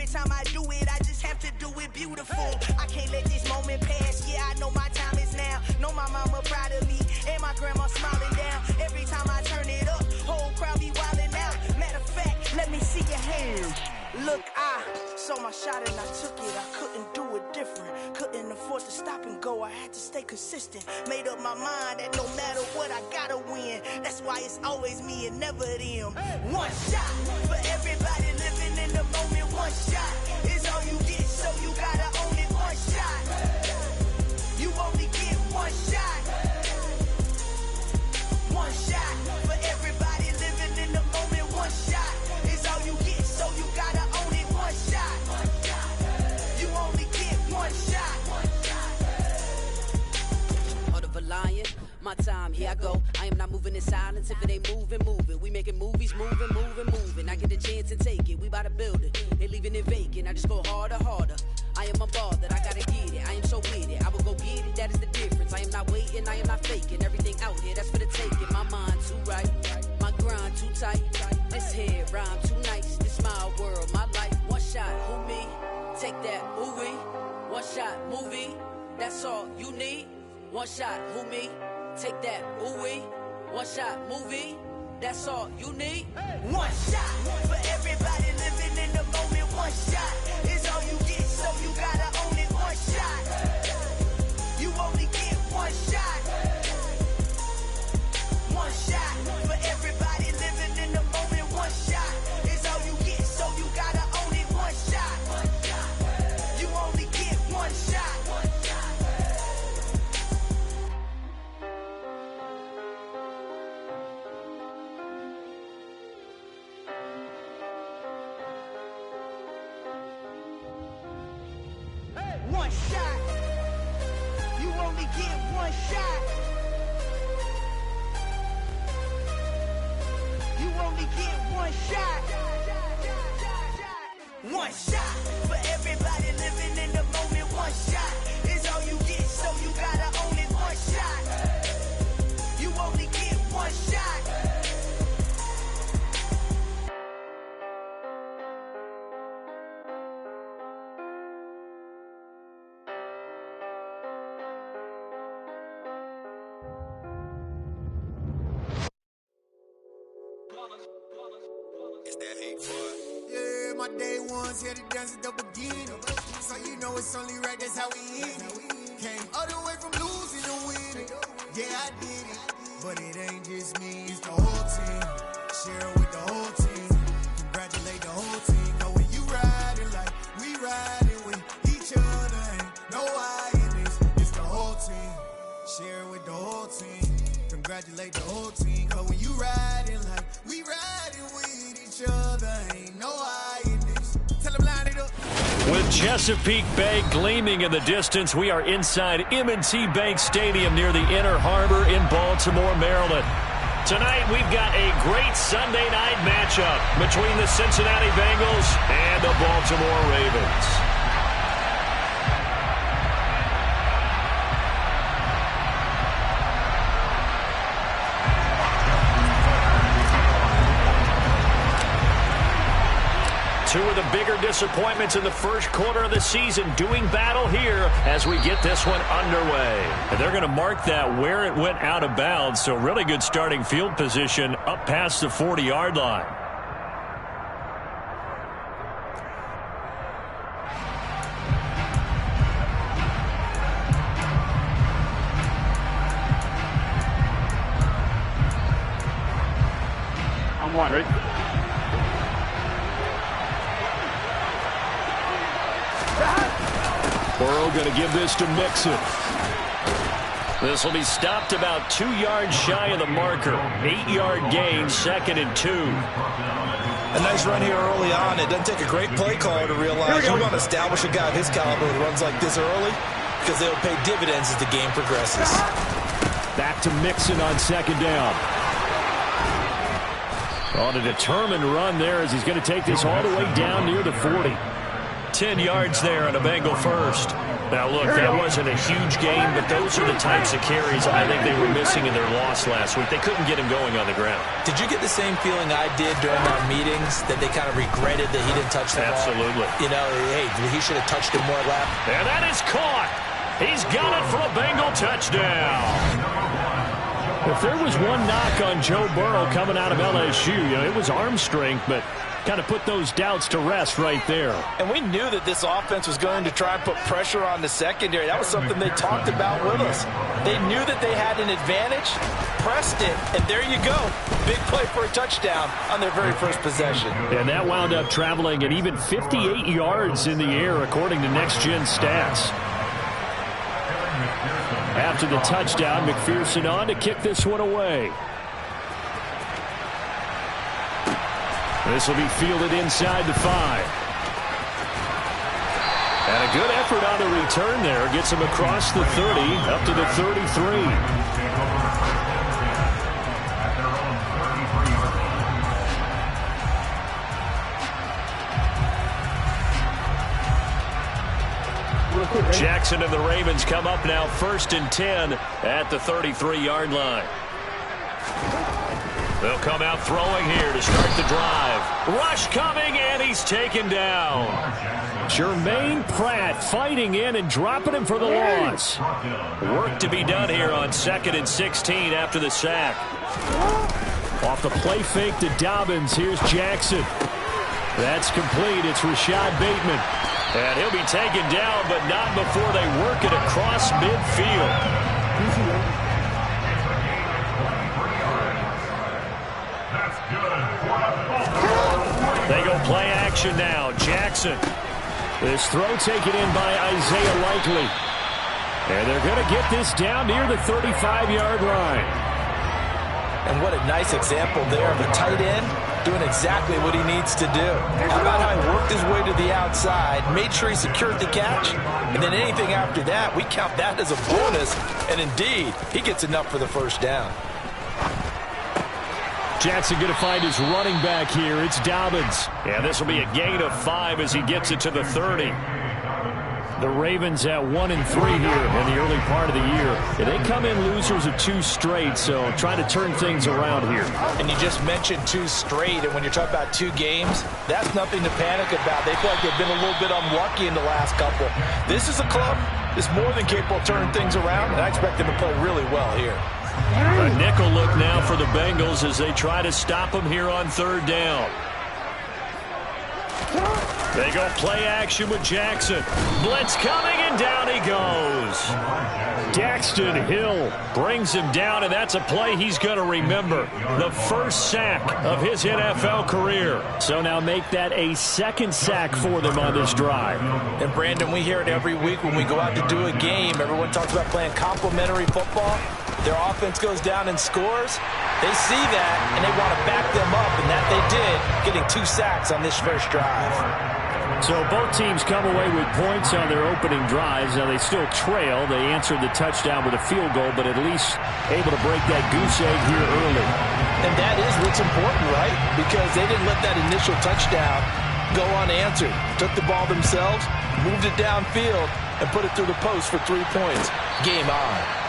every time I do it, I just have to do it beautiful. I can't let this moment pass. Yeah, I know my time is now. Know my mama proud of me, and my grandma smiling down. Every time I turn it up, whole crowd be wildin' out. Matter of fact, let me see your hands. Look, I saw my shot and I took it. I couldn't do it different. Couldn't afford to stop and go. I had to stay consistent. Made up my mind that no matter what, I gotta win. That's why it's always me and never them. One shot for everybody living in the moment. One shot is all you get, so you gotta own it. One shot. You only get one shot. One shot for everybody living in the moment. One shot is all you get, so you gotta own it. One shot. You only get one shot. Heart of a lion, my time, here I go. I am not moving in silence. If it ain't moving, moving. We making movies, moving, moving, moving. I get a chance and take it. We bout to build it. They leaving it vacant. I just go harder, harder. I am unbothered, I gotta get it. I am so with it. I will go get it, that is the difference. I am not waiting, I am not faking. Everything out here, that's for the taking. My mind too right, my grind too tight. This head rhyme too nice. This my world, my life. One shot, who me? Take that, who we? One shot, movie. That's all you need. One shot, who me? Take that, who we? One shot, movie. That's all you need. One shot for everybody living in the moment. One shot is all you get, so you gotta own it. One shot. You only get one shot. One shot for everybody living in the moment. One shot is all you get, so you gotta own it. One shot. You only get one shot. One shot. You only get one shot. You only get one shot. One shot for everybody living in the moment. One shot is all you get, so you gotta own it. One shot. You only get one shot. It's that hate boy. Yeah, my day ones here to dance at the beginning. So you know it's only right, that's how we end it. Came all the way from losing to winning. Yeah, I did it. But it ain't just me, it's the whole team. Share it with the whole team. Congratulate the whole team. Know when you riding like we riding with each other. Ain't no I in this, it's the whole team. Share it with the whole team. Congratulate the whole team. Cause when you riding like we riding with each other, ain't no I in this. Tell them line it up. With Chesapeake Bay gleaming in the distance, we are inside M&T Bank Stadium near the Inner Harbor in Baltimore, Maryland. Tonight, we've got a great Sunday night matchup between the Cincinnati Bengals and the Baltimore Ravens. Two of the bigger disappointments in the first quarter of the season doing battle here as we get this one underway. And they're going to mark that where it went out of bounds, so really good starting field position up past the 40-yard line. I'm one, right? Burrow going to give this to Mixon. This will be stopped about 2 yards shy of the marker. 8-yard gain, 2nd and 2. A nice run here early on. It doesn't take a great play caller to realize you want to establish a guy of his caliber who runs like this early because they'll pay dividends as the game progresses. Back to Mixon on 2nd down. On a determined run there as he's going to take this all the way down near the 40. 10 yards there on a Bengal first. Now, look, that wasn't a huge game, but those are the types of carries I think they were missing in their loss last week. They couldn't get him going on the ground. Did you get the same feeling I did during our meetings, that they kind of regretted that he didn't touch the ball? Absolutely. You know, hey, he should have touched it more left. And that is caught. He's got it for a Bengal touchdown. If there was one knock on Joe Burrow coming out of LSU, it was arm strength, but kind of put those doubts to rest right there. And we knew that this offense was going to try and put pressure on the secondary. That was something they talked about with us. They knew that they had an advantage, pressed it, and there you go. Big play for a touchdown on their very first possession. And that wound up traveling at even 58 yards in the air, according to Next Gen Stats. After the touchdown, McPherson on to kick this one away. This will be fielded inside the 5. And a good effort on the return there. Gets him across the 30, up to the 33. Jackson and the Ravens come up now 1st and 10 at the 33-yard line. They'll come out throwing here to start the drive. Rush coming, and he's taken down. Jermaine Pratt fighting in and dropping him for the loss. Work to be done here on 2nd and 16 after the sack. Off the play fake to Dobbins. Here's Jackson. That's complete. It's Rashad Bateman. And he'll be taken down, but not before they work it across midfield. They go play action now. Jackson. This throw taken in by Isaiah Likely. And they're going to get this down near the 35-yard line. And what a nice example there of a tight end doing exactly what he needs to do. How about how he worked his way to the outside, made sure he secured the catch, and then anything after that, we count that as a bonus. And indeed, he gets enough for the first down. Jackson going to find his running back here. It's Dobbins. And this will be a gain of 5 as he gets it to the 30. The Ravens at 1-3 here in the early part of the year. And they come in losers of 2 straight, so trying to turn things around here. And you just mentioned 2 straight, and when you're talking about 2 games, that's nothing to panic about. They feel like they've been a little bit unlucky in the last couple. This is a club that's more than capable of turning things around, and I expect them to play really well here. A nickel look now for the Bengals as they try to stop him here on 3rd down. They go play action with Jackson. Blitz coming, and down he goes. Daxton Hill brings him down, and that's a play he's going to remember. The first sack of his NFL career. So now make that a 2nd sack for them on this drive. And Brandon, we hear it every week when we go out to do a game. Everyone talks about playing complementary football. Their offense goes down and scores. They see that, and they want to back them up, and that they did, getting 2 sacks on this first drive. So both teams come away with points on their opening drives. Now they still trail. They answered the touchdown with a field goal, but at least able to break that goose egg here early. And that is what's important, right? Because they didn't let that initial touchdown go unanswered. Took the ball themselves, moved it downfield, and put it through the post for 3 points. Game on.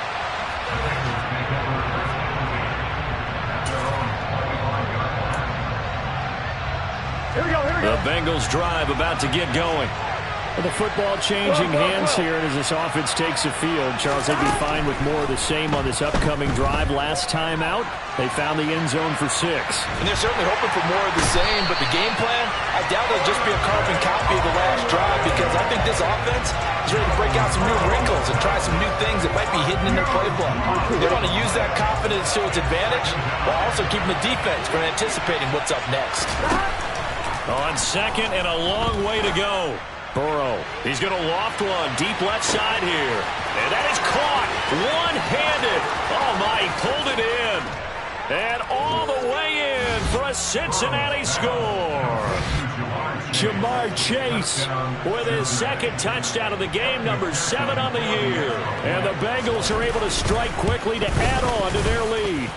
The Bengals drive about to get going. The football changing hands here, and as this offense takes the field, Charles, they'd be fine with more of the same on this upcoming drive. Last time out, they found the end zone for 6. And they're certainly hoping for more of the same, but the game plan, I doubt it'll just be a carbon copy of the last drive, because I think this offense is ready to break out some new wrinkles and try some new things that might be hidden in their playbook. They want to use that confidence to its advantage, while also keeping the defense from anticipating what's up next. On 2nd and a long way to go. Burrow, he's going to loft one deep left side here. And that is caught one-handed. Oh, my, he pulled it in. And all the way in for a Cincinnati score. Jamar Chase with his 2nd touchdown of the game, number 7 on the year. And the Bengals are able to strike quickly to add on to their lead.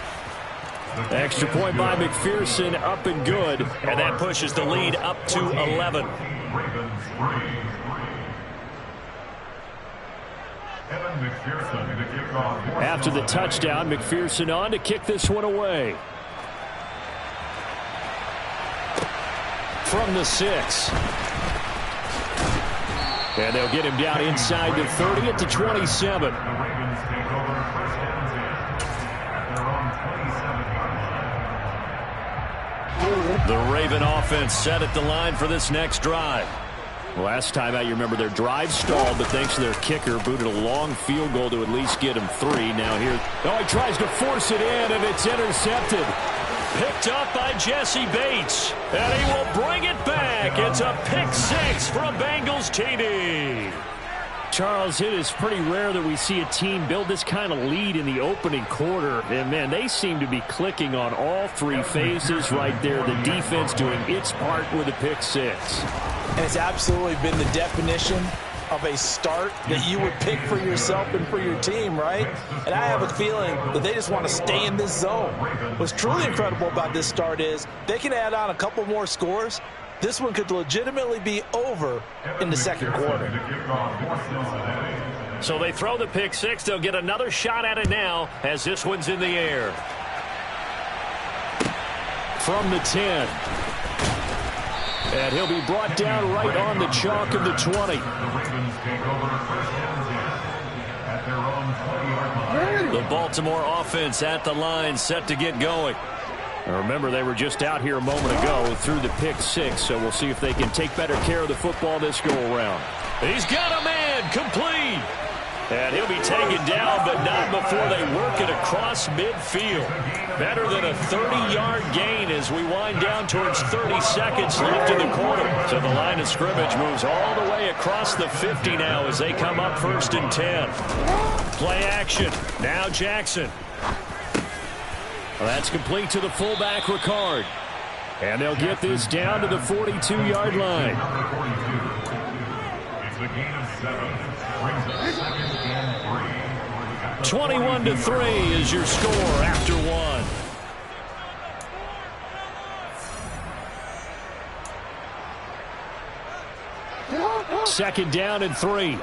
Extra point by McPherson, up and good. And that pushes the lead up to 11. After the touchdown, McPherson on to kick this one away. From the 6. And they'll get him down inside the 30 at the 27. The Raven offense set at the line for this next drive. Last time out, you remember their drive stalled, but thanks to their kicker, booted a long field goal to at least get him 3. Now here, he tries to force it in, and it's intercepted. Picked up by Jesse Bates, and he will bring it back. It's a pick 6 for a Bengals TD. Charles, it is pretty rare that we see a team build this kind of lead in the opening quarter. And, man, they seem to be clicking on all 3 phases right there. The defense doing its part with a pick 6. And it's absolutely been the definition of a start that you would pick for yourself and for your team, right? And I have a feeling that they just want to stay in this zone. What's truly incredible about this start is they can add on a couple more scores. This one could legitimately be over in the second quarter. So they throw the pick 6. They'll get another shot at it now as this one's in the air. From the 10. And he'll be brought down right on the chalk of the 20. The Baltimore offense at the line, set to get going. Now remember, they were just out here a moment ago through the pick 6, so we'll see if they can take better care of the football this go-around. He's got a man, complete. And he'll be taken down, but not before they work it across midfield. Better than a 30-yard gain as we wind down towards 30 seconds left in the quarter. So the line of scrimmage moves all the way across the 50 now as they come up 1st and 10. Play action. Now Jackson. Well, that's complete to the fullback, Ricard. And they'll get this down to the 42-yard line. It's a gain of 7. 21-3 is your score after 1. Second down and 3.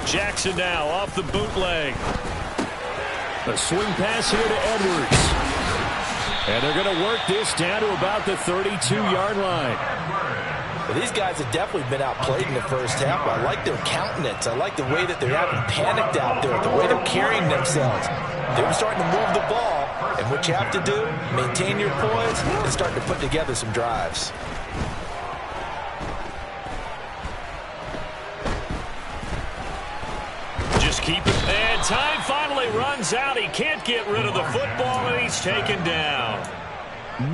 Jackson now off the bootleg. A swing pass here to Edwards. And they're going to work this down to about the 32-yard line. Well, these guys have definitely been outplayed in the first half. I like their countenance. I like the way that they're having panicked out there, the way they're carrying themselves. They're starting to move the ball, and what you have to do, maintain your poise and start to put together some drives. Just keep it. And time finally runs out. He can't get rid of the football, and he's taken down.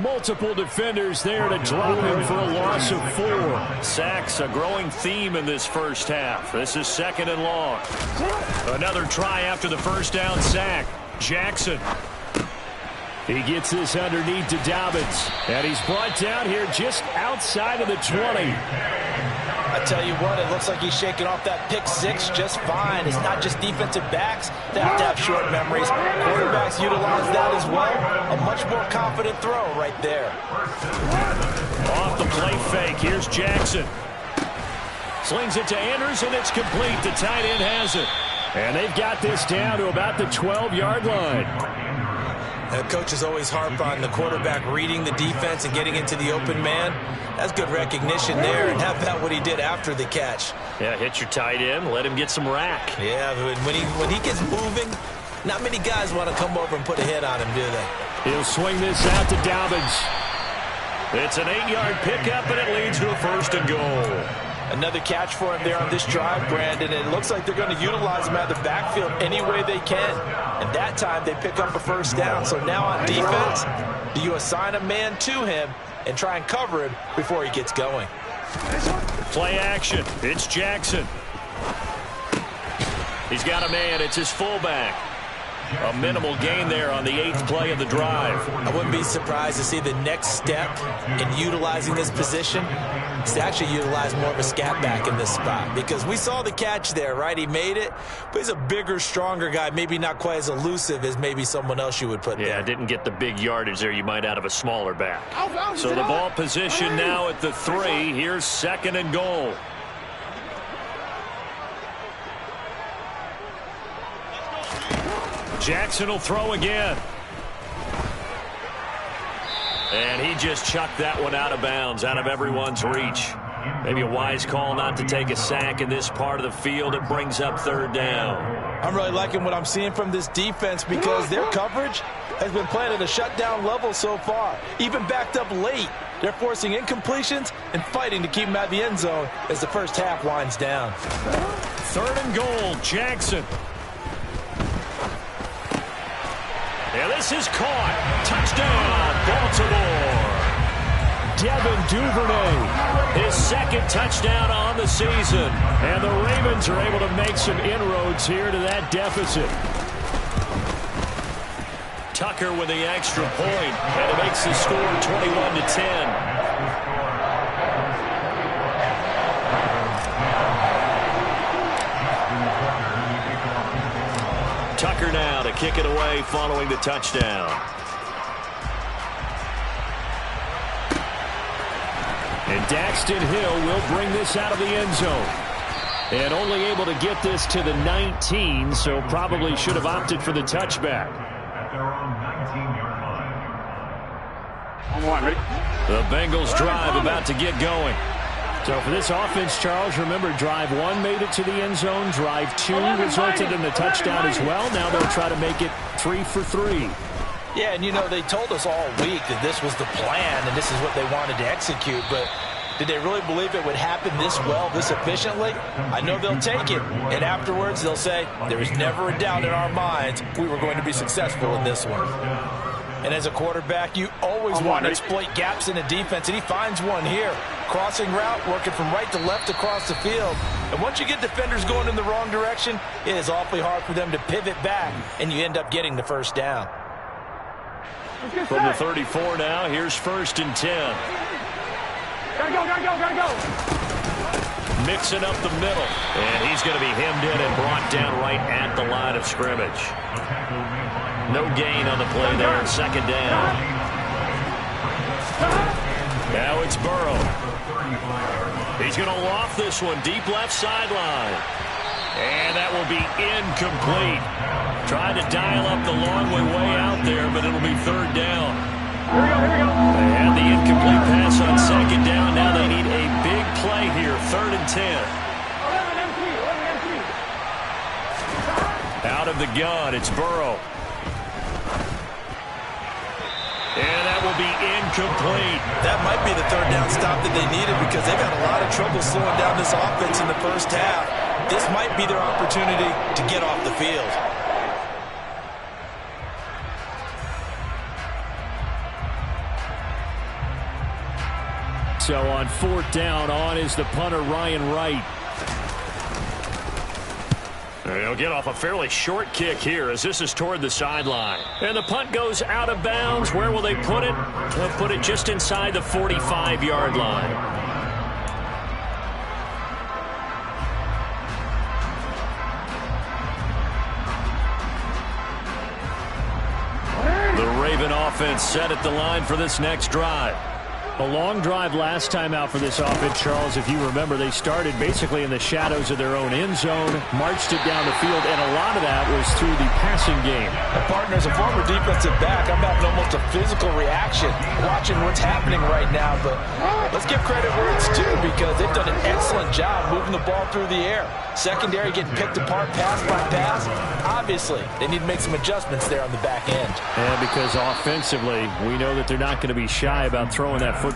Multiple defenders there to drop him for a loss of 4. Sacks, a growing theme in this first half. This is 2nd and long. Another try after the first down sack. Jackson. He gets this underneath to Dobbins. And he's brought down here just outside of the 20. I tell you what, it looks like he's shaking off that pick 6 just fine. It's not just defensive backs that have to have short memories. Quarterbacks utilize that as well. A much more confident throw right there. Off the play fake, here's Jackson. Slings it to Andrews, and it's complete. The tight end has it. And they've got this down to about the 12-yard line. Coaches always harp on the quarterback reading the defense and getting into the open man. That's good recognition there, and how about what he did after the catch? Yeah, hit your tight end, let him get some rack. Yeah, when he gets moving, not many guys want to come over and put a hit on him, do they? He'll swing this out to Dobbins. It's an 8-yard pickup, and it leads to a 1st and goal. Another catch for him there on this drive, Brandon. It looks like they're going to utilize him out of the backfield any way they can. And that time they pick up a 1st down. So now on defense, do you assign a man to him and try and cover him before he gets going? Play action. It's Jackson. He's got a man. It's his fullback. A minimal gain there on the 8th play of the drive. I wouldn't be surprised to see the next step in utilizing this position is to actually utilize more of a scat back in this spot, because we saw the catch there, right? He made it, but he's a bigger, stronger guy, maybe not quite as elusive as maybe someone else you would put there. Yeah, didn't get the big yardage there you might out of a smaller back. So the ball position now at the 3. Here's 2nd and goal. Jackson will throw again. And he just chucked that one out of bounds, out of everyone's reach. Maybe a wise call not to take a sack in this part of the field. It brings up 3rd down. I'm really liking what I'm seeing from this defense, because their coverage has been playing at a shutdown level so far. Even backed up late, they're forcing incompletions and fighting to keep them out of the end zone as the first half winds down. 3rd and goal, Jackson. And this is caught. Touchdown, Baltimore. Devin Duvernay, his 2nd touchdown on the season. And the Ravens are able to make some inroads here to that deficit. Tucker with the extra point, and it makes the score 21-10. Tucker now to kick it away following the touchdown. And Daxton Hill will bring this out of the end zone. And only able to get this to the 19, so probably should have opted for the touchback. The Bengals drive about to get going. So for this offense, Charles, remember, drive 1 made it to the end zone. Drive 2 resulted in the touchdown as well. Now they'll try to make it 3 for 3. Yeah, and you know, they told us all week that this was the plan and this is what they wanted to execute, but did they really believe it would happen this well, this efficiently? I know they'll take it, and afterwards they'll say, there was never a doubt in our minds we were going to be successful in this one. And as a quarterback, you always want to exploit gaps in the defense, and he finds one here. Crossing route, working from right to left across the field. And once you get defenders going in the wrong direction, it is awfully hard for them to pivot back, and you end up getting the first down. From the 34 now, here's 1st and 10. Gotta go. Mixing up the middle. And he's going to be hemmed in and brought down right at the line of scrimmage. No gain on the play there, 2nd down. Now it's Burrow. He's going to loft this one deep left sideline. And that will be incomplete. Trying to dial up the long way out there, but it'll be 3rd down. Here we go. They had the incomplete pass on 2nd down. Now they need a big play here, 3rd and 10. 11 Out of the gun, it's Burrow. And that will be incomplete. That might be the 3rd down stop that they needed, because they've had a lot of trouble slowing down this offense in the first half. This might be their opportunity to get off the field. So on 4th down, on is the punter, Ryan Wright. They'll get off a fairly short kick here as this is toward the sideline. And the punt goes out of bounds. Where will they put it? They'll put it just inside the 45-yard line. The Raven offense set at the line for this next drive. A long drive last time out for this offense, Charles. If you remember, they started basically in the shadows of their own end zone, marched it down the field, and a lot of that was through the passing game. And partner, as a former defensive back, I'm having almost a physical reaction watching what's happening right now. But let's give credit where it's due, because they've done an excellent job moving the ball through the air. Secondary getting picked apart pass by pass. Obviously, they need to make some adjustments there on the back end. And because offensively, we know that they're not going to be shy about throwing that football.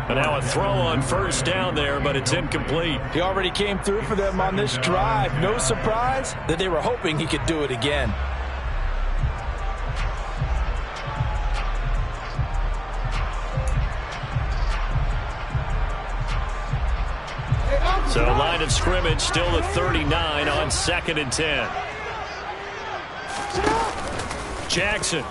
But now a throw on 1st down there, but it's incomplete. He already came through for them on this drive. No surprise that they were hoping he could do it again. So line of scrimmage still at 39 on 2nd and 10. Jackson.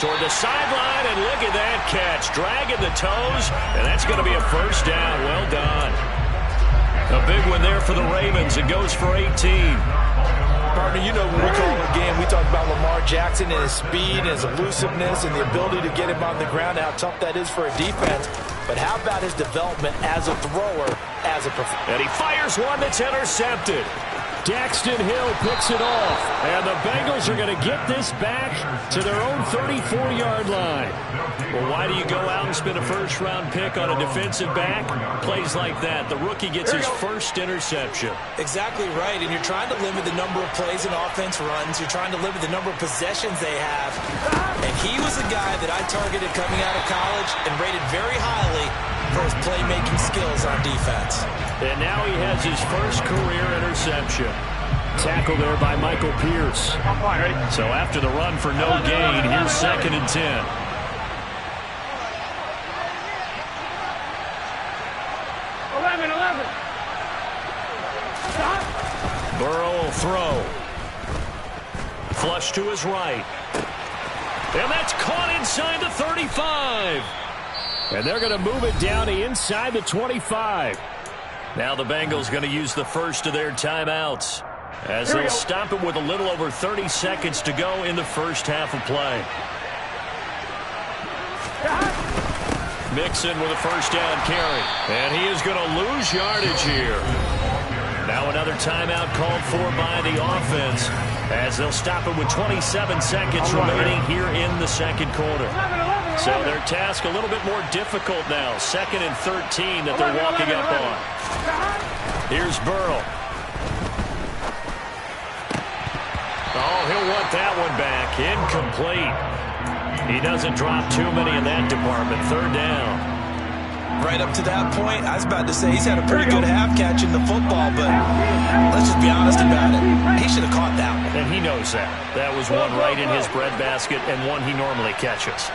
Toward the sideline, and look at that catch. Dragging the toes, and that's going to be a first down. Well done. A big one there for the Ravens. It goes for 18. Partner, you know when we call a game, we talk about Lamar Jackson and his speed and his elusiveness and the ability to get him on the ground and how tough that is for a defense. But how about his development as a thrower, as a performer? And he fires one that's intercepted. Daxton Hill picks it off, and the Bengals are going to get this back to their own 34-yard line. Well, why do you go out and spend a first-round pick on a defensive back? Plays like that. The rookie gets his first interception. Exactly right, and you're trying to limit the number of plays an offense runs. You're trying to limit the number of possessions they have. And he was the guy that I targeted coming out of college and rated very highly for his playmaking skills on defense. And now he has his first career interception. Tackle there by Michael Pierce. So after the run for no gain, here's 2nd and 10. Burrow will throw. Flush to his right. And that's caught inside the 35. And they're going to move it down to inside the 25. Now the Bengals going to use the first of their timeouts as they'll stop it with a little over 30 seconds to go in the first half of play. Mixon with a first down carry. And he is going to lose yardage here. Now another timeout called for by the offense as they'll stop it with 27 seconds remaining here in the second quarter. So their task a little bit more difficult now. 2nd and 13 that they're walking up on. Here's Burrow. Oh, he'll want that one back. Incomplete. He doesn't drop too many in that department. 3rd down. Right up to that point, I was about to say he's had a pretty good half catching the football, but let's just be honest about it. He should have caught that one. And he knows that. That was one right in his breadbasket and one he normally catches.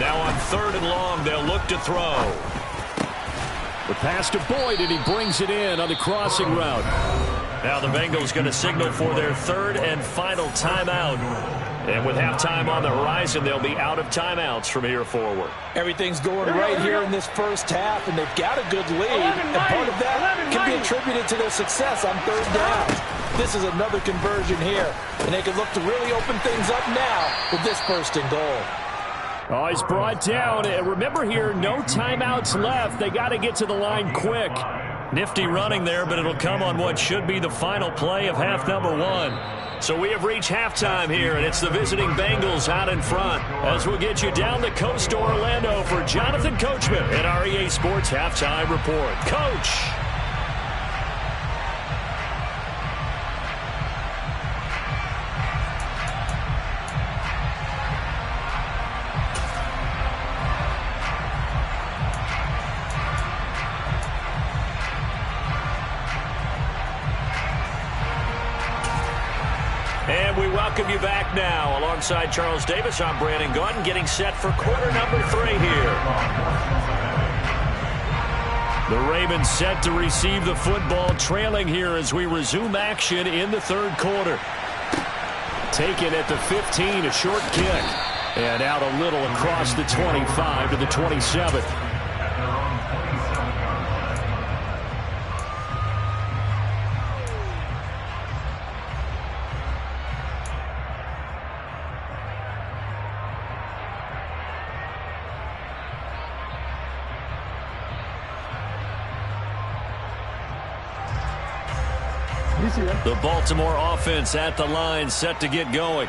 Now on 3rd and long, they'll look to throw. The pass to Boyd, and he brings it in on the crossing route. Now the Bengals going to signal for their 3rd and final timeout. And with halftime on the horizon, they'll be out of timeouts from here forward. Everything's going right here in this first half, and they've got a good lead. And part of that can be attributed to their success on 3rd down. This is another conversion here, and they can look to really open things up now with this 1st and goal. Oh, he's brought down. And remember here, no timeouts left. They got to get to the line quick. Nifty running there, but it'll come on what should be the final play of half number 1. So we have reached halftime here, and it's the visiting Bengals out in front. As we'll get you down the coast to Orlando for Jonathan Coachman at our EA Sports Halftime Report. Coach! And we welcome you back now. Alongside Charles Davis, I'm Brandon Gunn, getting set for quarter number 3 here. The Ravens set to receive the football, trailing here as we resume action in the 3rd quarter. Taken at the 15, a short kick. And out a little across the 25 to the 27. The Baltimore offense at the line, set to get going.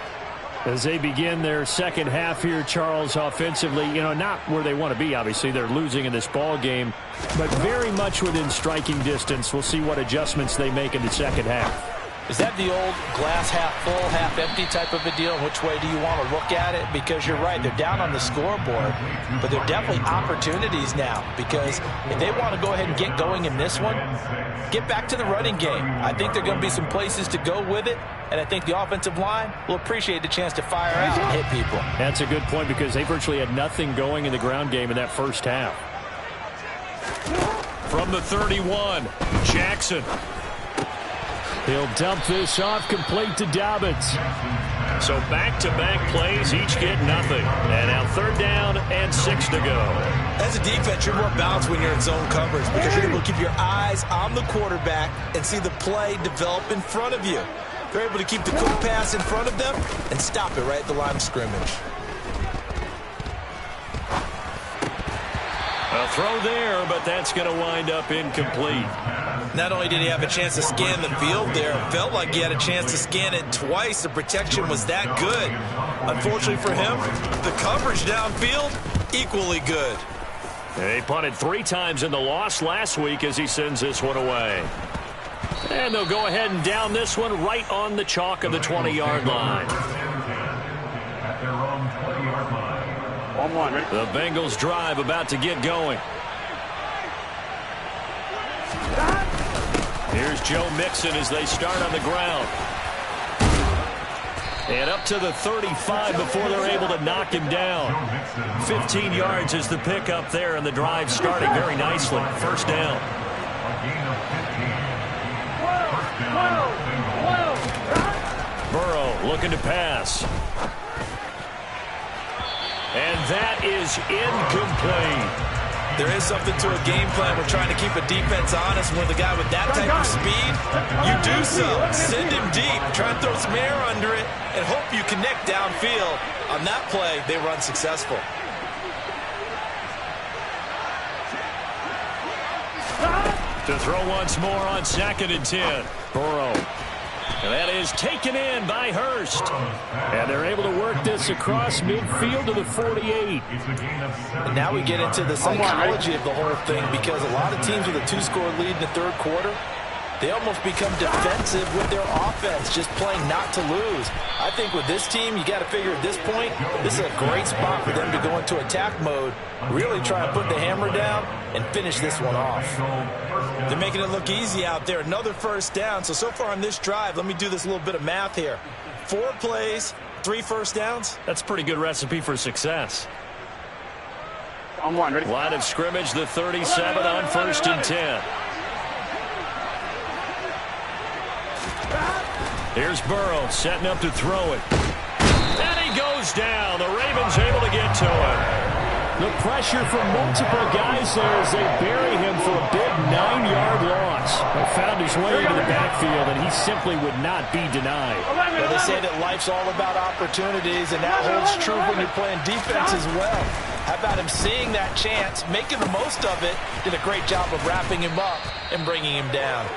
As they begin their second half here, Charles, offensively, not where they want to be, obviously. They're losing in this ball game, but very much within striking distance. We'll see what adjustments they make in the second half. Is that the old glass half full, half empty type of a deal? Which way do you want to look at it? Because you're right, they're down on the scoreboard, but they're definitely opportunities now. Because if they want to go ahead and get going in this one, get back to the running game. I think there are going to be some places to go with it, and I think the offensive line will appreciate the chance to fire out and hit people. That's a good point because they virtually had nothing going in the ground game in that first half. From the 31, Jackson. He'll dump this off complete to Dobbins. So back-to-back plays, each get nothing. And now 3rd down and 6 to go. As a defense, you're more balanced when you're in zone coverage because you're able to keep your eyes on the quarterback and see the play develop in front of you. They're able to keep the quick pass in front of them and stop it right at the line of scrimmage. A throw there, but that's going to wind up incomplete. Not only did he have a chance to scan the field there, it felt like he had a chance to scan it twice. The protection was that good. Unfortunately for him, the coverage downfield, equally good. They punted 3 times in the loss last week as he sends this one away. And they'll go ahead and down this one right on the chalk of the 20-yard line. The Bengals drive about to get going. Here's Joe Mixon as they start on the ground. And up to the 35 before they're able to knock him down. 15 yards is the pickup there, and the drive starting very nicely. 1st down. Burrow looking to pass. And that is incomplete. There is something to a game plan. We're trying to keep a defense honest. With a guy with that type of speed, you do so. Send him deep. Try and throw some air under it and hope you connect downfield. On that play, they were unsuccessful. To throw once more on 2nd and 10. Burrow. And that is taken in by Hurst. And they're able to work this across midfield to the 48. And now we get into the psychology of the whole thing because a lot of teams with a 2-score lead in the 3rd quarter, they almost become defensive with their offense, just playing not to lose. I think with this team, you got to figure at this point, this is a great spot for them to go into attack mode, really try and put the hammer down and finish this one off. They're making it look easy out there. Another 1st down. So far on this drive, let me do this little bit of math here. 4 plays, 3 1st downs. That's a pretty good recipe for success. Ready? Line of scrimmage, the 37 on 1st and 10. Here's Burrow setting up to throw it. And he goes down. The Ravens able to get to him. The pressure from multiple guys there as they bury him for a big 9-yard loss. He found his way into the backfield, and he simply would not be denied. Well, they say that life's all about opportunities, and that holds true when you're playing defense as well. How about him seeing that chance, making the most of it, did a great job of wrapping him up and bringing him down.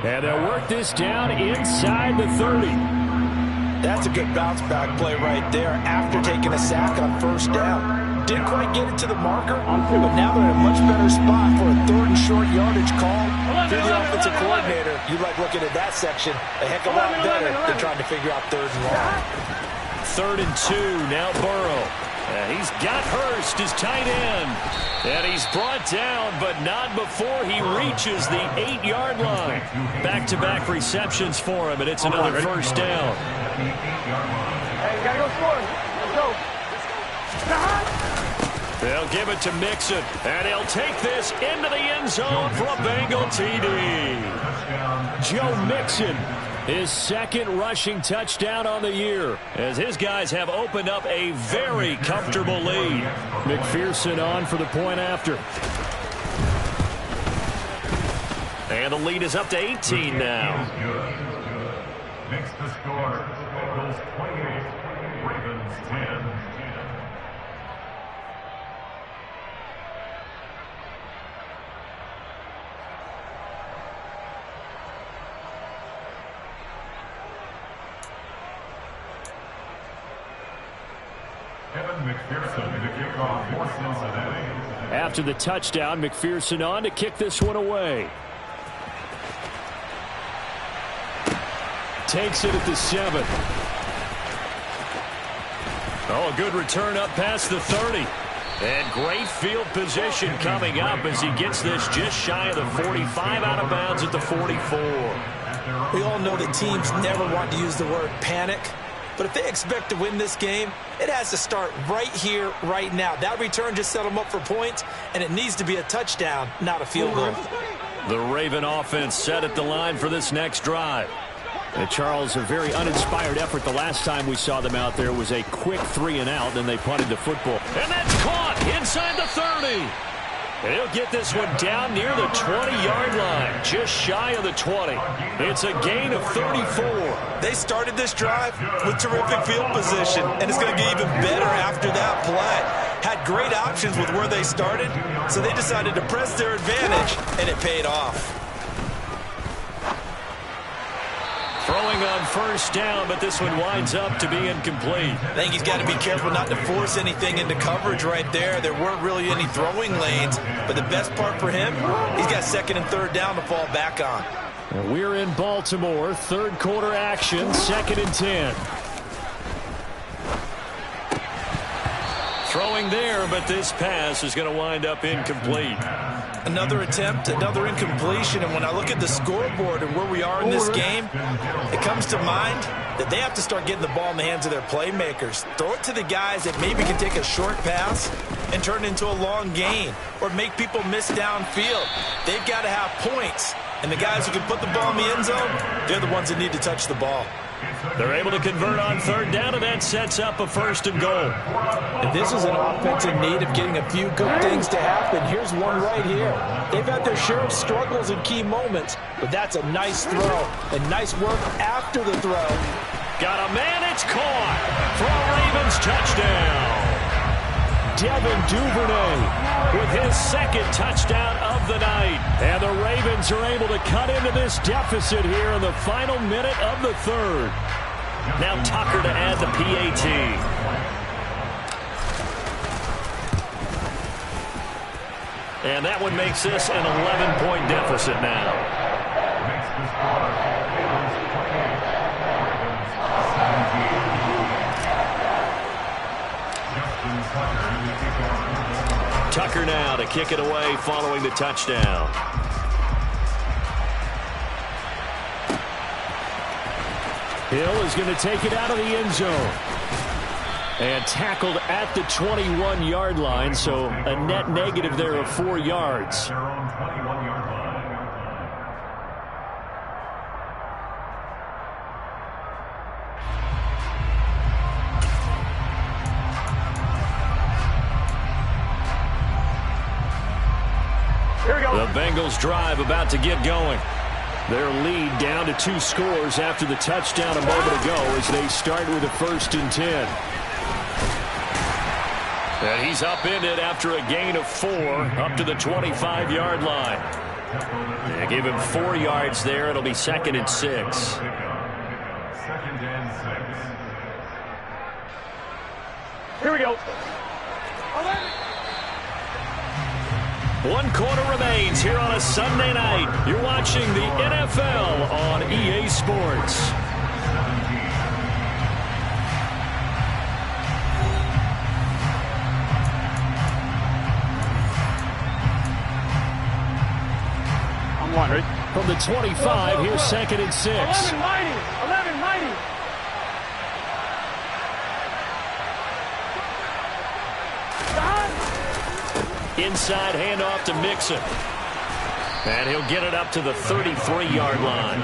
And they'll work this down inside the 30. That's a good bounce-back play right there after taking a sack on 1st down. Didn't quite get it to the marker, but now they're in a much better spot for a 3rd and short yardage call. If you're the offensive coordinator, you like looking at that section a heck of a lot better than trying to figure out 3rd and long. 3rd and 2, now Burrow. He's got Hurst, his tight end. And he's brought down, but not before he reaches the 8-yard line. Back-to-back receptions for him, and it's another 1st down. Hey, you gotta go score. Let's go. They'll give it to Mixon, and he'll take this into the end zone for a Bengal TD. Joe Mixon, his 2nd rushing touchdown on the year, as his guys have opened up a very comfortable lead. McPherson on for the point after. And the lead is up to 18 now. Makes the score, Bengals 28, Ravens 10. After the touchdown, McPherson on to kick this one away. Takes it at the 7. Oh, a good return up past the 30. And great field position coming up as he gets this just shy of the 45, out of bounds at the 44. We all know that teams never want to use the word panic, But if they expect to win this game, it has to start right here, right now. That return just set them up for points, and it needs to be a touchdown, not a field goal. The Raven offense set at the line for this next drive. And Charles, a very uninspired effort the last time we saw them out there was a quick 3-and-out, and they punted the football. And that's caught inside the 30. And he'll get this one down near the 20-yard line, just shy of the 20. It's a gain of 34. They started this drive with terrific field position, and it's going to get even better after that play. Had great options with where they started, so they decided to press their advantage, and it paid off. Throwing on first down, but this one winds up to be incomplete. I think he's got to be careful not to force anything into coverage right there. There weren't really any throwing lanes, but the best part for him, he's got second and third down to fall back on. And we're in Baltimore, third quarter action, 2nd and 10. Throwing there, but this pass is going to wind up incomplete. Another attempt, another incompletion, and when I look at the scoreboard and where we are in this game, it comes to mind that they have to start getting the ball in the hands of their playmakers. Throw it to the guys that maybe can take a short pass and turn it into a long gain or make people miss downfield. They've got to have points, and the guys who can put the ball in the end zone, they're the ones that need to touch the ball. They're able to convert on third down, and that sets up a 1st and goal. And this is an offense in need of getting a few good things to happen. Here's one right here. They've had their share of struggles in key moments, but that's a nice throw and nice work after the throw. Got a man, it's caught for a Ravens touchdown. Devin Duvernay with his 2nd touchdown of the night. And the Ravens are able to cut into this deficit here in the final minute of the 3rd. Now Tucker to add the PAT. And that one makes this an 11-point deficit now. Tucker now to kick it away following the touchdown. Hill is going to take it out of the end zone. And tackled at the 21-yard line, so a net negative there of 4 yards. Their own 21-yard line. Here we go. The Bengals drive about to get going. Their lead down to 2 scores after the touchdown a moment ago as they start with a 1st and 10. And he's upended after a gain of 4 up to the 25-yard line. They give him 4 yards there. It'll be 2nd and 6. 2nd and 6. Here we go. 1 quarter remains here on a Sunday night. You're watching the NFL on EA Sports. I'm wondering. From the 25, here's 2nd and 6. 11 mighty. 11 mighty. Inside handoff to Mixon. And he'll get it up to the 33-yard line.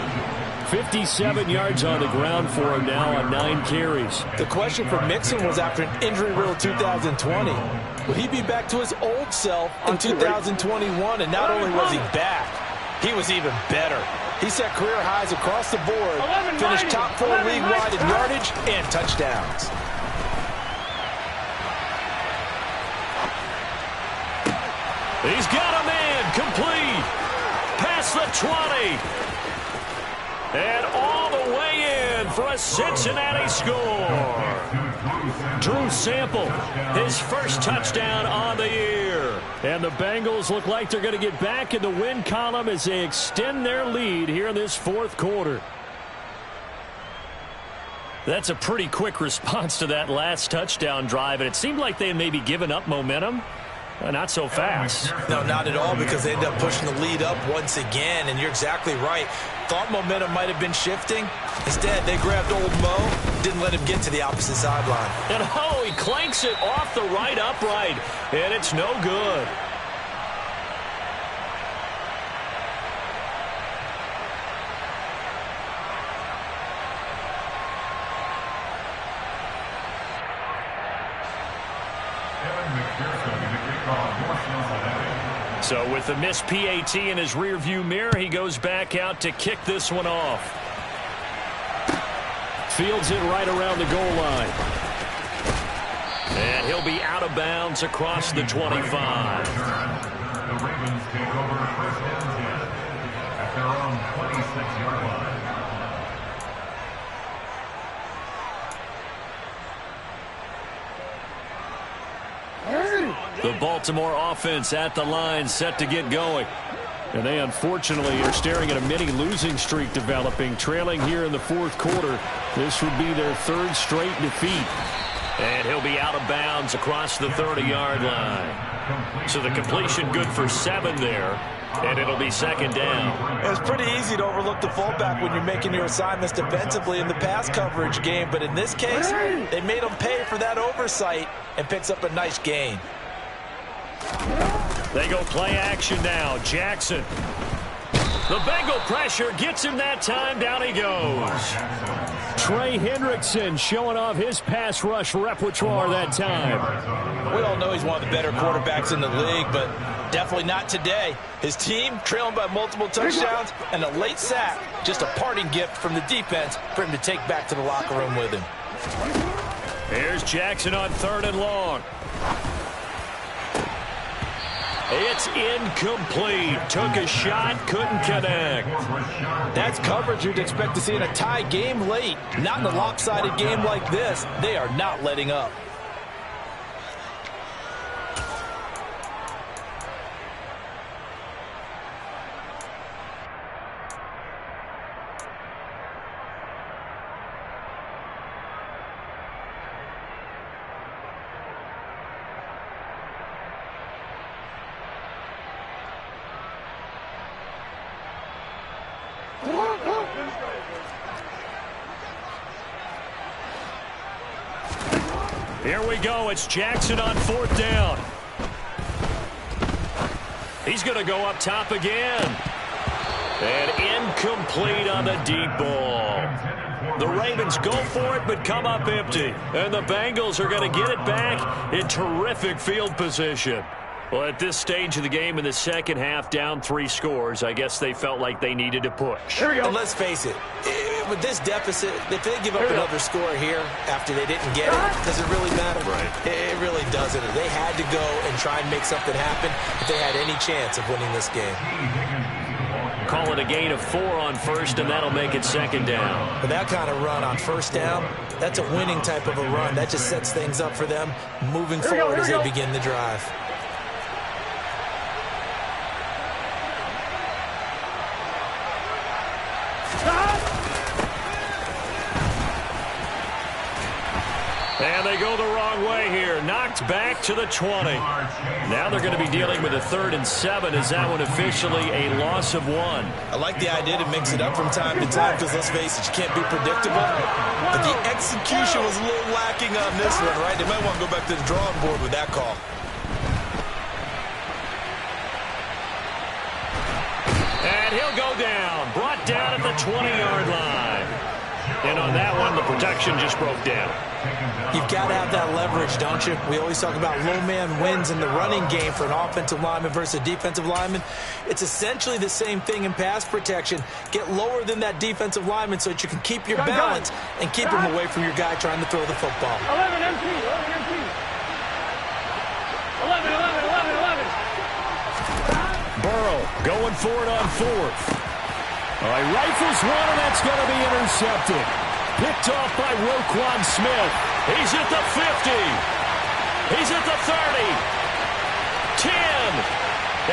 57 yards on the ground for him now on 9 carries. The question for Mixon was after an injury-riddled 2020. Will he be back to his old self in 2021? And not only was he back, he was even better. He set career highs across the board, finished top 4 league-wide in yardage and touchdowns. He's got a man complete. Past the 20. And all the way in for a Cincinnati score. Drew Sample, his 1st touchdown on the year. And the Bengals look like they're going to get back in the win column as they extend their lead here in this 4th quarter. That's a pretty quick response to that last touchdown drive, and it seemed like they had maybe given up momentum. Not so fast. No, not at all, because they end up pushing the lead up once again, and you're exactly right. Thought momentum might have been shifting. Instead, they grabbed old Mo, didn't let him get to the opposite sideline. And he clanks it off the right upright, and it's no good. So with the missed PAT in his rearview mirror, he goes back out to kick this one off. Fields it right around the goal line. And he'll be out of bounds across the 25. The Ravens take over first and 10 at their own 26-yard line. The Baltimore offense at the line, set to get going. And they unfortunately are staring at a mini losing streak developing, trailing here in the fourth quarter. This would be their third straight defeat. And he'll be out of bounds across the 30-yard line. So the completion good for 7 there, and it'll be second down. It's pretty easy to overlook the fullback when you're making your assignments defensively in the pass coverage game, but in this case, they made him pay for that oversight and picks up a nice gain. They go play action now. Jackson. The Bengal pressure gets him that time. Down he goes. Trey Hendrickson showing off his pass rush repertoire that time. We all know he's one of the better quarterbacks in the league, but definitely not today. His team trailing by multiple touchdowns and a late sack. Just a parting gift from the defense for him to take back to the locker room with him. Here's Jackson on 3rd and long. It's incomplete. Took a shot, couldn't connect. That's coverage you'd expect to see in a tie game late. Not in a lopsided game like this. They are not letting up. Here we go. It's Jackson on 4th down. He's going to go up top again. And incomplete on the deep ball. The Ravens go for it but come up empty. And the Bengals are going to get it back in terrific field position. Well, at this stage of the game in the second half, down 3 scores, I guess they felt like they needed to push. And let's face it, with this deficit, if they give up another score here after they didn't get it, does it really matter? Right. It really doesn't. They had to go and try and make something happen if they had any chance of winning this game. Call it a gain of 4 on 1st, and that'll make it 2nd down. But that kind of run on 1st down, that's a winning type of a run. That just sets things up for them moving forward as they begin the drive. And they go the wrong way here. Knocked back to the 20. Now they're going to be dealing with a 3rd and 7. Is that one officially a loss of 1? I like the idea to mix it up from time to time because, let's face it, you can't be predictable. But the execution was a little lacking on this one, right? They might want to go back to the drawing board with that call. And he'll go down. Brought down at the 20-yard line. And on that one, the protection just broke down. You've got to have that leverage, don't you? We always talk about low man wins in the running game for an offensive lineman versus a defensive lineman. It's essentially the same thing in pass protection. Get lower than that defensive lineman so that you can keep your balance and keep him away from your guy trying to throw the football. 11 MT, 11 MT. 11. Burrow going for it on 4th. All right, rifles one, and that's going to be intercepted. Picked off by Roquan Smith. He's at the 50. He's at the 30. 10.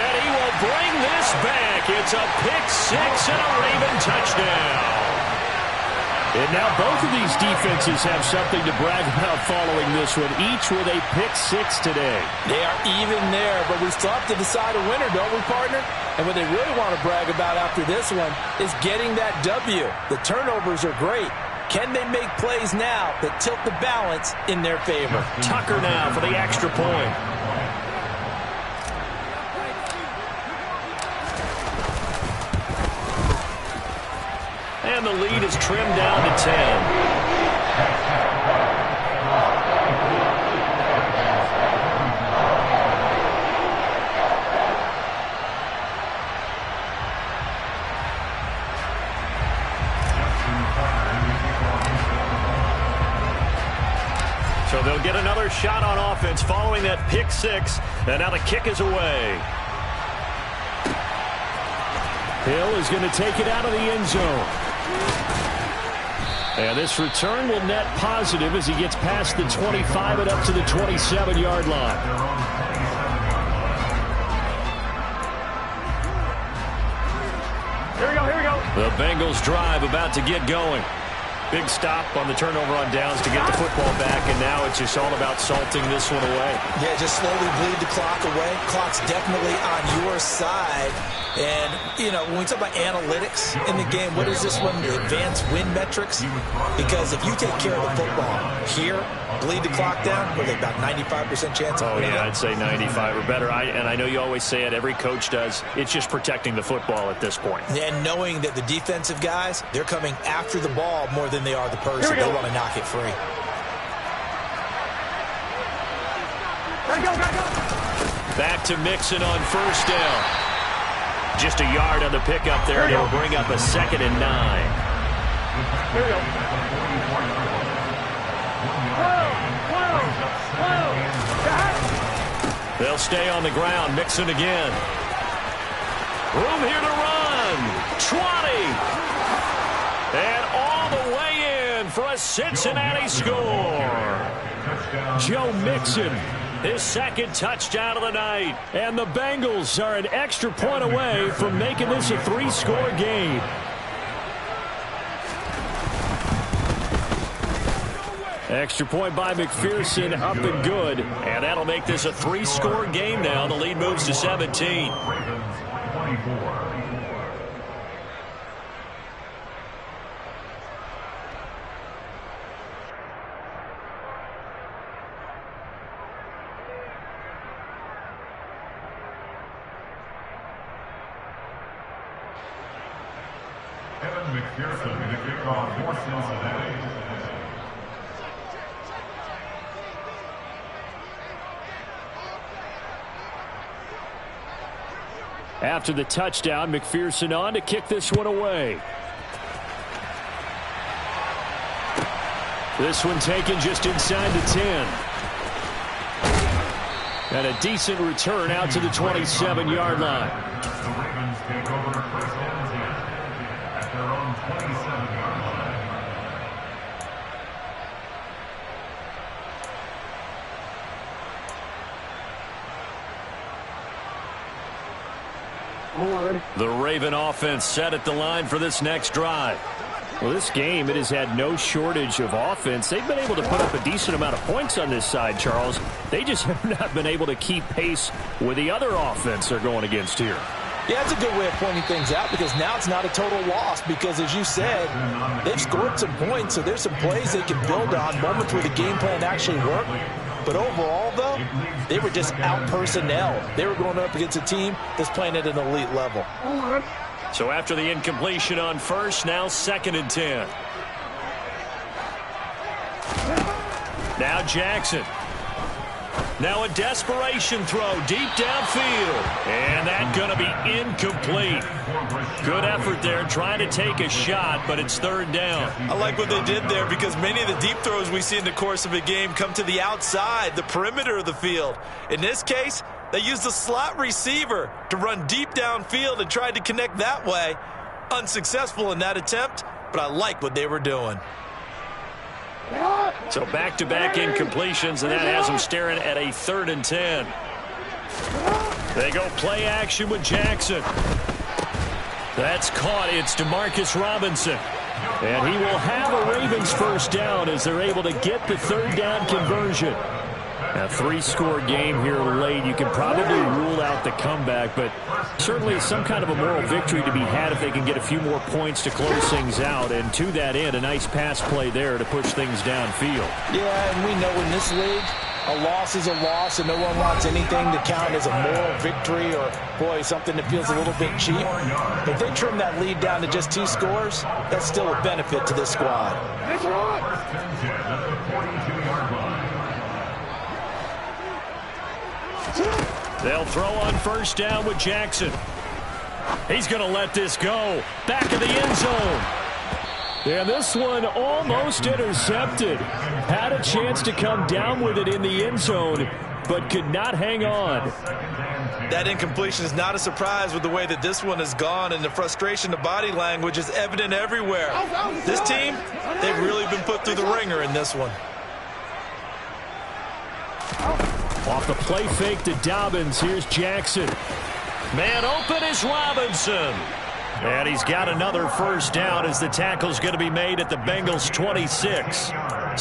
And he will bring this back. It's a pick 6 and a Raven touchdown. And now both of these defenses have something to brag about following this one, each with a pick-6 today. They are even there, but we still have to decide a winner, don't we, partner? And what they really want to brag about after this one is getting that W. The turnovers are great. Can they make plays now that tilt the balance in their favor? Tucker now for the extra point. And the lead is trimmed down to 10. So they'll get another shot on offense following that pick-6, and now the kick is away. Hill is going to take it out of the end zone. And this return will net positive as he gets past the 25 and up to the 27-yard line. Here we go. The Bengals drive about to get going. Big stop on the turnover on downs to get the football back, and now it's just all about salting this one away. Yeah, just slowly bleed the clock away. Clock's definitely on your side. And, you know, when we talk about analytics in the game, what is this one? The advanced win metrics? Because if you take care of the football here, bleed the clock down, with about 95% chance of winning. Yeah, I'd say 95 or better. And I know you always say it, every coach does. It's just protecting the football at this point. And knowing that the defensive guys, they're coming after the ball more than they are the person. They want to knock it free. Gotta go. Back to Mixon on first down. Just a yard on the pickup there, and it'll bring up a 2nd and 9. Here we go. They'll stay on the ground. Mixon again. Room here to run. 20. And all the way in for a Cincinnati score. Joe Mixon, his 2nd touchdown of the night. And the Bengals are an extra point away from making this a 3-score game. Extra point by McPherson, up and good. And that'll make this a 3-score game now. The lead moves to 17. Ravens 24. McPherson to kick off for Cincinnati. After the touchdown, McPherson on to kick this one away. This one taken just inside the 10. And a decent return out to the 27-yard line. The Ravens take over first and 10 at their own 27-yard line. The Raven offense set at the line for this next drive. Well, this game, it has had no shortage of offense. They've been able to put up a decent amount of points on this side, Charles. They just have not been able to keep pace with the other offense they're going against here. Yeah, that's a good way of pointing things out, because now it's not a total loss, because as you said, they've scored some points, so there's some plays they can build on, moments where the game plan actually worked. But overall, though, they were just out-personnel. They were going up against a team that's playing at an elite level. So after the incompletion on first, now 2nd and 10. Now Jackson. Now a desperation throw deep downfield. And that's going to be incomplete. Good effort there trying to take a shot, but it's 3rd down. I like what they did there, because many of the deep throws we see in the course of a game come to the outside, the perimeter of the field. In this case, they used the slot receiver to run deep downfield and tried to connect that way. Unsuccessful in that attempt, but I like what they were doing. So back-to-back incompletions, and that has them staring at a 3rd and 10. They go play action with Jackson. That's caught. It's Demarcus Robinson. And he will have a Ravens first down as they're able to get the third down conversion. A 3-score game here late. You can probably rule out the comeback, but certainly some kind of a moral victory to be had if they can get a few more points to close things out. And to that end, a nice pass play there to push things downfield. Yeah, and we know in this league, a loss is a loss, and no one wants anything to count as a moral victory or, boy, something that feels a little bit cheap. If they trim that lead down to just 2 scores, that's still a benefit to this squad. They'll throw on first down with Jackson. He's going to let this go. Back of the end zone. And this one almost intercepted. Had a chance to come down with it in the end zone, but could not hang on. That incompletion is not a surprise with the way that this one has gone, and the frustration, the body language is evident everywhere. This team, they've really been put through the ringer in this one. Off the play fake to Dobbins, here's Jackson. Man open is Robinson. And he's got another first down as the tackle's going to be made at the Bengals 26.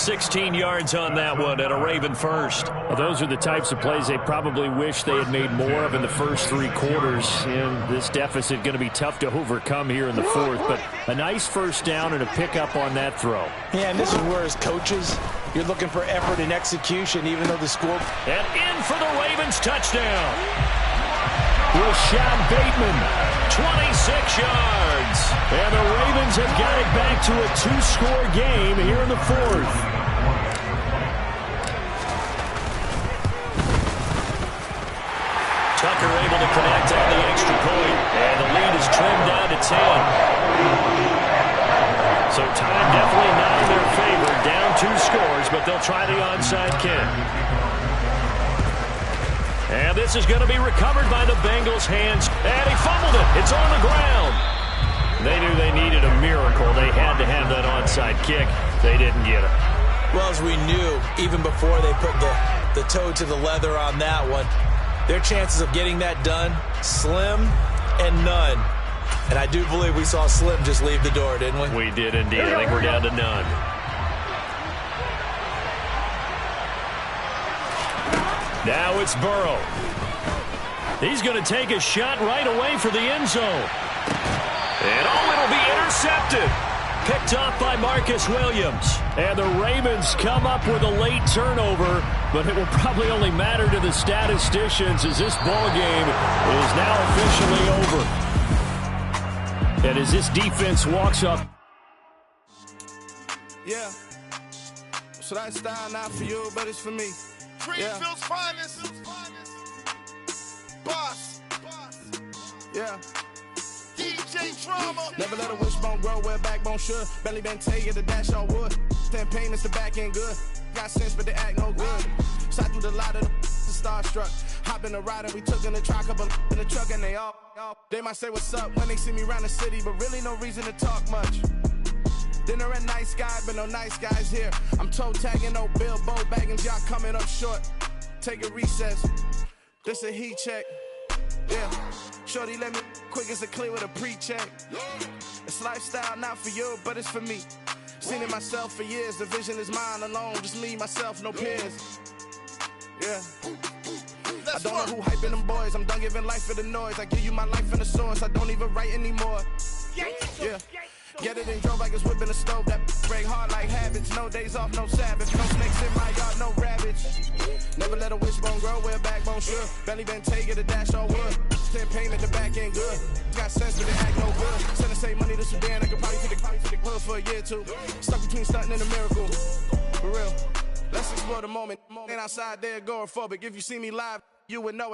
16 yards on that one and a Raven first. Well, those are the types of plays they probably wish they had made more of in the first 3 quarters. And this deficit going to be tough to overcome here in the fourth. But a nice first down and a pickup on that throw. Yeah, and this is where as coaches, you're looking for effort and execution, even though the score... And in for the Ravens touchdown. Rashad Bateman, 26 yards. And the Ravens have got it back to a 2-score game here in the fourth. Tucker able to connect on the extra point. And the lead is trimmed down to 10. So time definitely not in their favor. Down 2 scores, but they'll try the onside kick. And this is going to be recovered by the Bengals' hands. And he fumbled it. It's on the ground. They knew they needed a miracle. They had to have that onside kick. They didn't get it. Well, as we knew, even before they put the toe to the leather on that one, their chances of getting that done, slim and none. And I do believe we saw Slim just leave the door, didn't we? We did indeed. I think we're down to none. Now it's Burrow. He's going to take a shot right away for the end zone. And it'll be intercepted. Picked off by Marcus Williams. And the Ravens come up with a late turnover, but it will probably only matter to the statisticians as this ball game is now officially over. And as this defense walks up. Yeah. So that style not for you, but it's for me. Greenfield's finest. Boss. Yeah. DJ Drama. Never let a wishbone grow where a backbone should. Belly been tell you the dash all wood. Then payments the back end good. Got sense but they act no good. Shot through the lot of the starstruck. Hop in the ride and we took in the truck up in the truck and they all. They might say what's up when they see me around the city, but really no reason to talk much. Dinner a nice guy, but no nice guys here. I'm toe tagging, no Bilbo Baggins, y'all coming up short. Take a recess. This a heat check. Yeah. Shorty let me quick as a clear with a pre-check. It's lifestyle not for you, but it's for me. Seen it myself for years. The vision is mine alone. Just me, myself, no peers. Yeah. I don't know who hyping them boys. I'm done giving life for the noise. I give you my life in the source. I don't even write anymore. Yeah. Get it and drove like it's whipping a stove. That break hard like habits. No days off, no Sabbath. No snakes in my yard, no rabbits. Never let a wishbone grow where a backbone should. Belly been taking the dash all wood. Send payment the back end good. Got sense but they act no good. Send the same money to Sudan. I could probably take the hood for a year or two. Stuck between stunting and a miracle. For real. Let's explore the moment. Ain't outside there agoraphobic. If you see me live, you would know it.